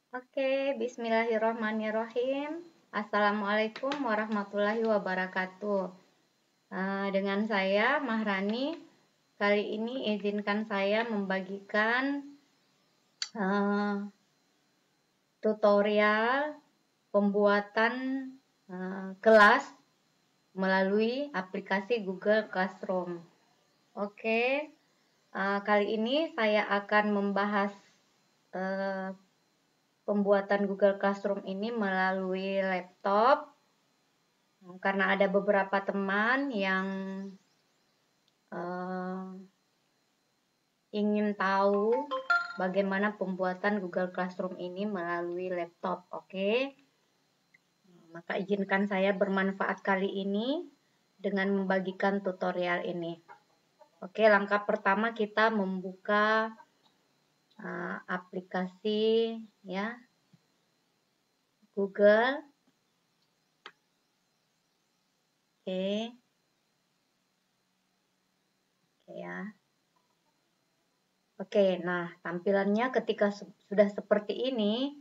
Oke, bismillahirrahmanirrahim. Assalamualaikum warahmatullahi wabarakatuh. Dengan saya, Mahrani, kali ini izinkan saya membagikan tutorial pembuatan kelas melalui aplikasi Google Classroom. Oke, kali ini saya akan membahas pembuatan Google Classroom ini melalui laptop karena ada beberapa teman yang ingin tahu bagaimana pembuatan Google Classroom ini melalui laptop. Oke. Maka izinkan saya bermanfaat kali ini dengan membagikan tutorial ini. Oke, langkah pertama kita membuka aplikasi ya Google. Oke ya. Oke, nah tampilannya ketika sudah seperti ini,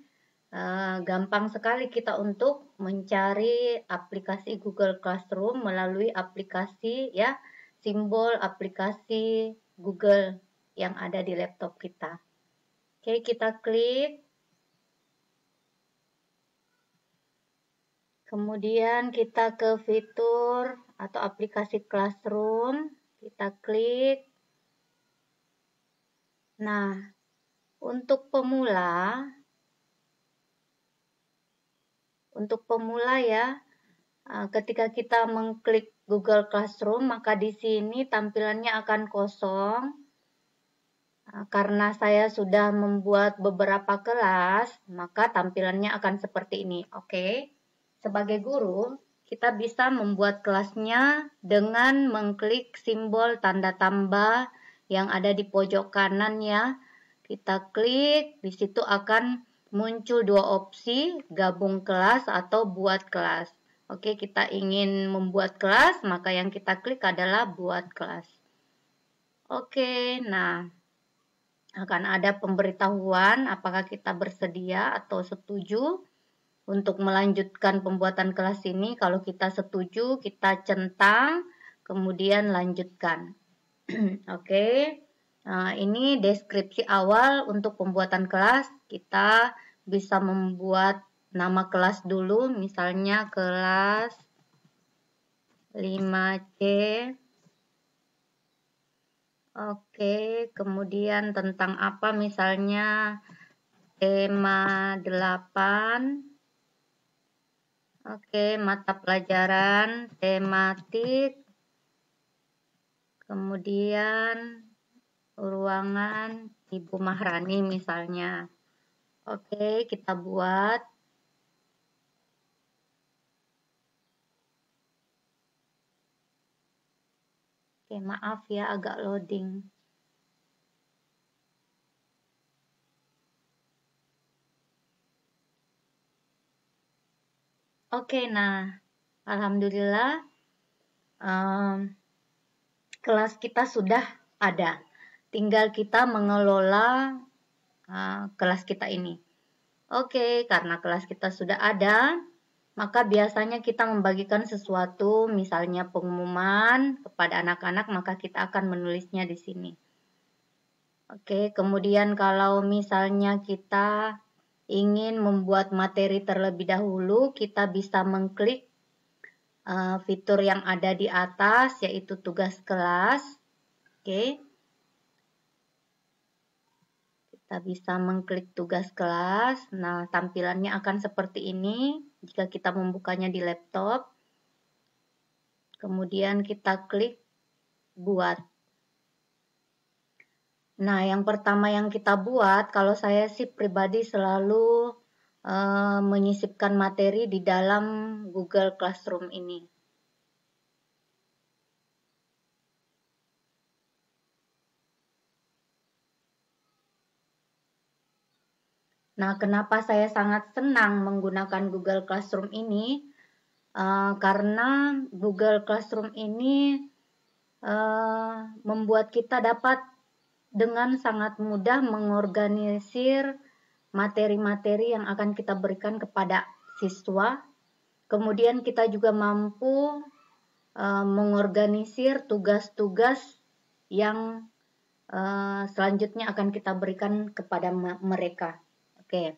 gampang sekali kita untuk mencari aplikasi Google Classroom melalui aplikasi ya, simbol aplikasi Google yang ada di laptop kita. Oke, kita klik. Kemudian kita ke fitur atau aplikasi Classroom, kita klik. Nah, untuk pemula ya, ketika kita mengklik Google Classroom, maka di sini tampilannya akan kosong. Karena saya sudah membuat beberapa kelas, maka tampilannya akan seperti ini. Oke. Sebagai guru, kita bisa membuat kelasnya dengan mengklik simbol tanda tambah yang ada di pojok kanan ya. Kita klik, di situ akan muncul dua opsi, gabung kelas atau buat kelas. Oke, kita ingin membuat kelas, maka yang kita klik adalah buat kelas. Oke, nah akan ada pemberitahuan apakah kita bersedia atau setuju untuk melanjutkan pembuatan kelas ini. Kalau kita setuju, kita centang, kemudian lanjutkan. Oke. Nah, ini deskripsi awal untuk pembuatan kelas. Kita bisa membuat nama kelas dulu, misalnya kelas 5C. Oke, kemudian tentang apa, misalnya tema 8. Oke, mata pelajaran, tematik, kemudian ruangan Ibu Mahrani misalnya. Oke, kita buat. Oke, maaf ya agak loading. Oke, nah alhamdulillah kelas kita sudah ada. Tinggal kita mengelola kelas kita ini. Oke, karena kelas kita sudah ada, maka biasanya kita membagikan sesuatu, misalnya pengumuman kepada anak-anak, maka kita akan menulisnya di sini. Oke, kemudian kalau misalnya kita ingin membuat materi terlebih dahulu, kita bisa mengklik fitur yang ada di atas, yaitu tugas kelas. Oke. Kita bisa mengklik tugas kelas. Nah, tampilannya akan seperti ini jika kita membukanya di laptop. Kemudian kita klik buat. Nah, yang pertama yang kita buat, kalau saya sih pribadi selalu menyisipkan materi di dalam Google Classroom ini. Nah, kenapa saya sangat senang menggunakan Google Classroom ini? Karena Google Classroom ini membuat kita dapat dengan sangat mudah mengorganisir materi-materi yang akan kita berikan kepada siswa. Kemudian kita juga mampu mengorganisir tugas-tugas yang selanjutnya akan kita berikan kepada mereka. Oke.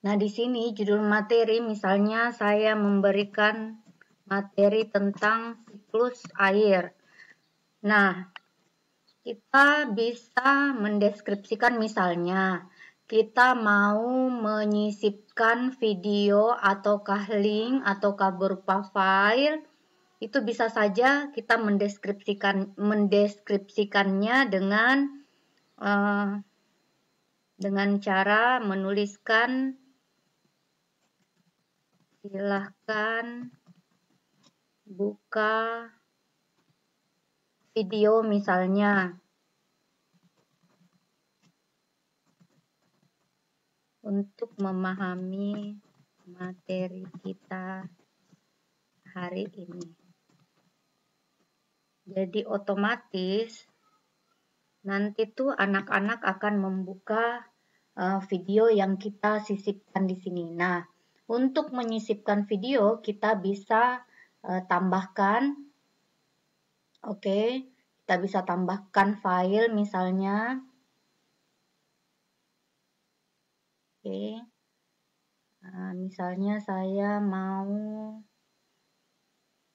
Nah, di sini judul materi, misalnya saya memberikan materi tentang siklus air. Nah, kita bisa mendeskripsikan, misalnya kita mau menyisipkan video ataukah link ataukah berupa file, itu bisa saja kita mendeskripsikannya dengan cara menuliskan silahkan buka video misalnya untuk memahami materi kita hari ini. Jadi otomatis nanti tuh anak-anak akan membuka video yang kita sisipkan di sini. Nah, untuk menyisipkan video kita bisa tambahkan. Oke, kita bisa tambahkan file misalnya. Oke, misalnya saya mau,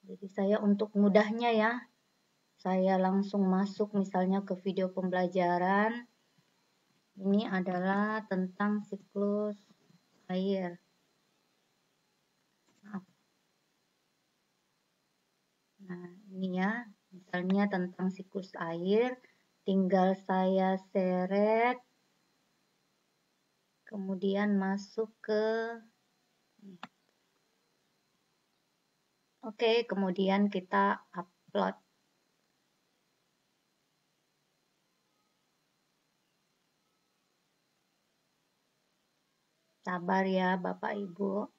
jadi saya untuk mudahnya ya, saya langsung masuk misalnya ke video pembelajaran. Ini adalah tentang siklus air. Nah, ini ya. Misalnya tentang siklus air, tinggal saya seret, kemudian masuk ke, oke, kemudian kita upload. Sabar ya Bapak Ibu.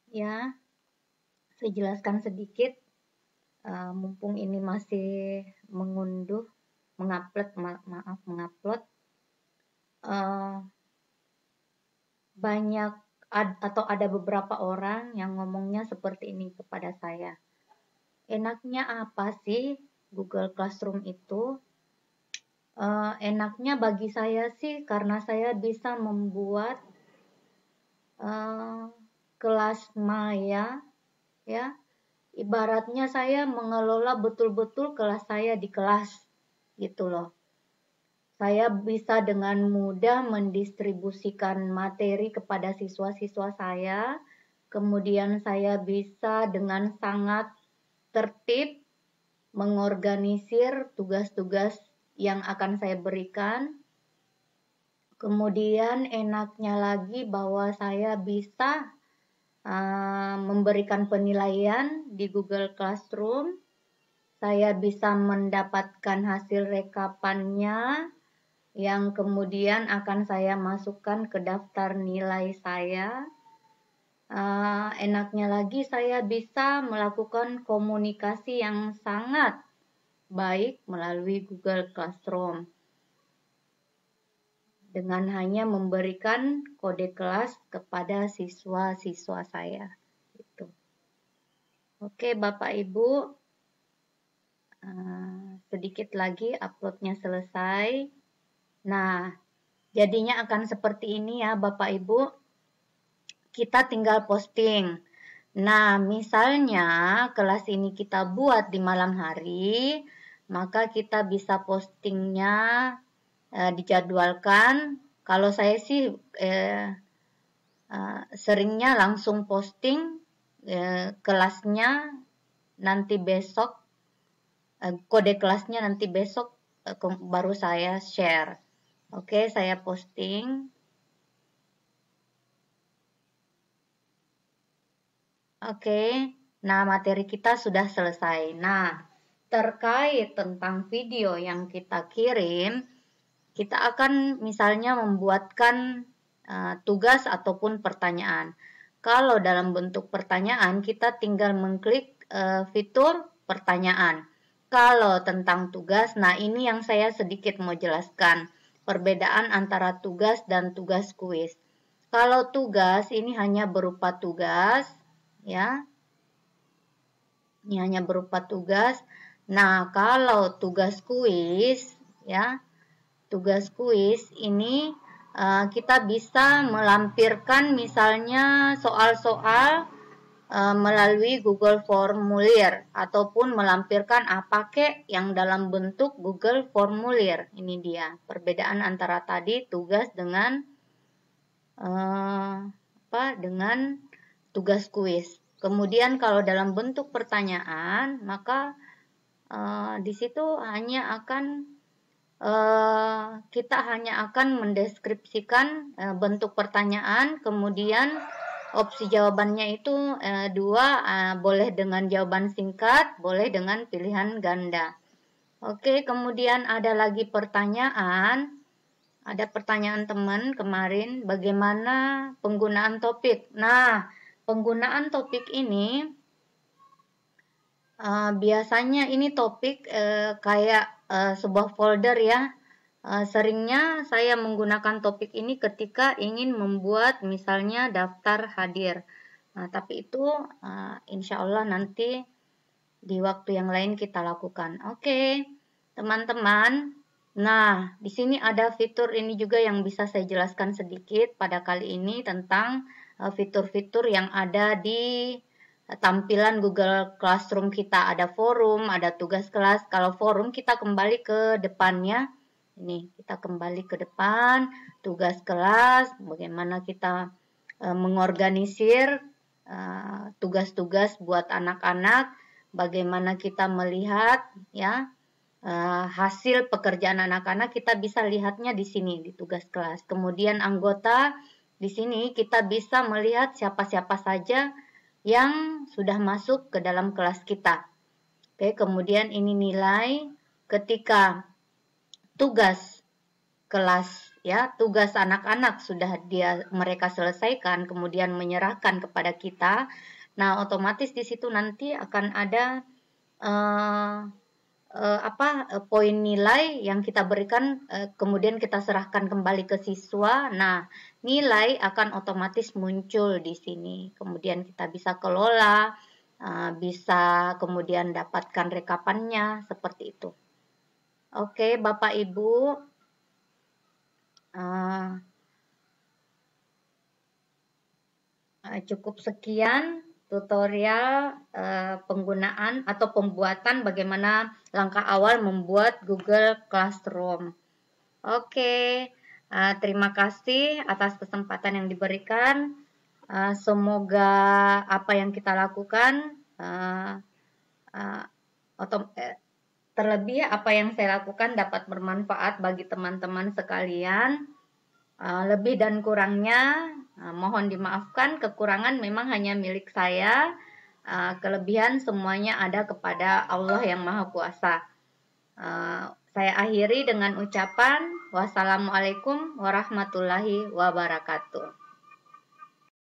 Ya, saya jelaskan sedikit, mumpung ini masih mengupload. Banyak atau ada beberapa orang yang ngomongnya seperti ini kepada saya. Enaknya apa sih Google Classroom itu? Enaknya bagi saya sih karena saya bisa membuat kelas maya, ya. Ibaratnya saya mengelola betul-betul kelas saya di kelas, gitu loh. Saya bisa dengan mudah mendistribusikan materi kepada siswa-siswa saya, kemudian saya bisa dengan sangat tertib mengorganisir tugas-tugas yang akan saya berikan. Kemudian enaknya lagi bahwa saya bisa memberikan penilaian di Google Classroom. Saya bisa mendapatkan hasil rekapannya yang kemudian akan saya masukkan ke daftar nilai saya. Enaknya lagi saya bisa melakukan komunikasi yang sangat baik melalui Google Classroom dengan hanya memberikan kode kelas kepada siswa-siswa saya. Gitu. Oke, Bapak Ibu, sedikit lagi uploadnya selesai. Nah, jadinya akan seperti ini ya Bapak Ibu. Kita tinggal posting. Nah, misalnya kelas ini kita buat di malam hari, maka kita bisa postingnya dijadwalkan. Kalau saya sih seringnya langsung posting kelasnya nanti besok, kode kelasnya nanti besok baru saya share. Oke, saya posting. Oke, nah materi kita sudah selesai. Nah, terkait tentang video yang kita kirim, kita akan misalnya membuatkan tugas ataupun pertanyaan. Kalau dalam bentuk pertanyaan, kita tinggal mengklik fitur pertanyaan. Kalau tentang tugas, nah ini yang saya sedikit mau jelaskan. Perbedaan antara tugas dan tugas kuis. Kalau tugas ini hanya berupa tugas, ya. Ini hanya berupa tugas. Nah, kalau tugas kuis, ya, tugas kuis ini kita bisa melampirkan misalnya soal-soal melalui Google Formulir ataupun melampirkan apa kek yang dalam bentuk Google Formulir. Ini dia perbedaan antara tadi tugas dengan dengan tugas kuis. Kemudian kalau dalam bentuk pertanyaan, maka di situ hanya akan kita hanya akan mendeskripsikan bentuk pertanyaan, kemudian opsi jawabannya itu dua, boleh dengan jawaban singkat, boleh dengan pilihan ganda. Oke, kemudian ada lagi pertanyaan. Ada pertanyaan teman kemarin, bagaimana penggunaan topik? Nah, penggunaan topik ini biasanya ini topik kayak sebuah folder ya. Seringnya saya menggunakan topik ini ketika ingin membuat misalnya daftar hadir. Nah, tapi itu insya Allah nanti di waktu yang lain kita lakukan. Oke, teman-teman. Nah, di sini ada fitur ini juga yang bisa saya jelaskan sedikit pada kali ini tentang fitur-fitur yang ada di tampilan Google Classroom kita. Ada forum, ada tugas kelas. Kalau forum kita kembali ke depannya. Ini kita kembali ke depan, tugas kelas, bagaimana kita mengorganisir tugas-tugas buat anak-anak, bagaimana kita melihat ya hasil pekerjaan anak-anak, kita bisa lihatnya di sini di tugas kelas. Kemudian anggota, di sini kita bisa melihat siapa-siapa saja yang sudah masuk ke dalam kelas kita. Oke, kemudian ini nilai ketika tugas kelas ya, tugas anak-anak sudah mereka selesaikan, kemudian menyerahkan kepada kita. Nah, otomatis di situ nanti akan ada poin nilai yang kita berikan, kemudian kita serahkan kembali ke siswa. Nah, nilai akan otomatis muncul di sini. Kemudian kita bisa kelola, bisa kemudian dapatkan rekapannya seperti itu. Oke, Bapak Ibu, cukup sekian tutorial penggunaan atau pembuatan bagaimana langkah awal membuat Google Classroom. Oke, terima kasih atas kesempatan yang diberikan. Semoga apa yang kita lakukan terlebih apa yang saya lakukan dapat bermanfaat bagi teman-teman sekalian. Lebih dan kurangnya mohon dimaafkan, kekurangan memang hanya milik saya. Kelebihan semuanya ada kepada Allah yang Maha Kuasa. Saya akhiri dengan ucapan wassalamualaikum warahmatullahi wabarakatuh.